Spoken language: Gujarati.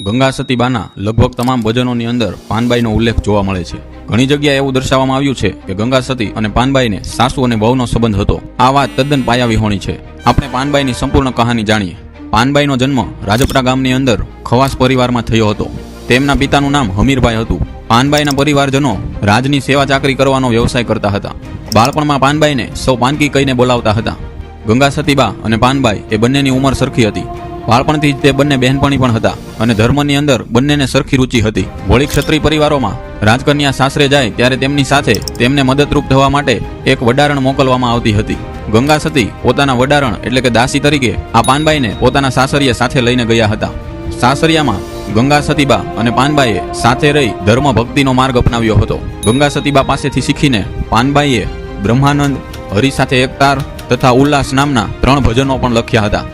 ગંગા સતીબાના લગભગ તમામ ભજનોની અંદર પાનબાઈનો ઉલ્લેખ જોવા મળે છે. ઘણી જગ્યાએ એવું દર્શાવવામાં આવ્યું છે કે ગંગા સતી અને પાનબાઈને સાસુ અને વહુનો સંબંધ હતો. આ વાત તદ્દન પાયાવિહોણી છે. આપણે પાનબાઈની સંપૂર્ણ કહાની જાણીએ. પાનબાઈનો જન્મ રાજપરા ગામની અંદર ખવાસ પરિવારમાં થયો હતો. તેમના પિતાનું નામ હમીરભાઈ હતું. પાનબાઈના પરિવારજનો રાજની સેવા ચાકરી કરવાનો વ્યવસાય કરતા હતા. બાળપણમાં પાનબાઈને સૌ પાનકી કહીને બોલાવતા હતા. ગંગા સતીબા અને પાનબાઈ એ બંનેની ઉંમર સરખી હતી. બાળપણથી જ તે બંને બહેનપણી પણ હતા અને ધર્મની અંદર બંનેને સરખી રુચિ હતી. વળી ક્ષત્રિય પરિવારોમાં રાજકન્યા સાસરે જાય ત્યારે તેમની સાથે તેમને મદદરૂપ થવા માટે એક વડારણ મોકલવામાં આવતી હતી. ગંગા સતી પોતાના વડારણ એટલે કે દાસી તરીકે આ પાનબાઈને પોતાના સાસરિયા સાથે લઈને ગયા હતા. સાસરિયામાં ગંગા સતીબા અને પાનબાઈએ સાથે રહી ધર્મ ભક્તિનો માર્ગ અપનાવ્યો હતો. ગંગા સતીબા પાસેથી શીખીને પાનબાઈએ બ્રહ્માનંદ, હરિ સાથે એકતાર તથા ઉલ્લાસ નામના 3 ભજનો પણ લખ્યા હતા.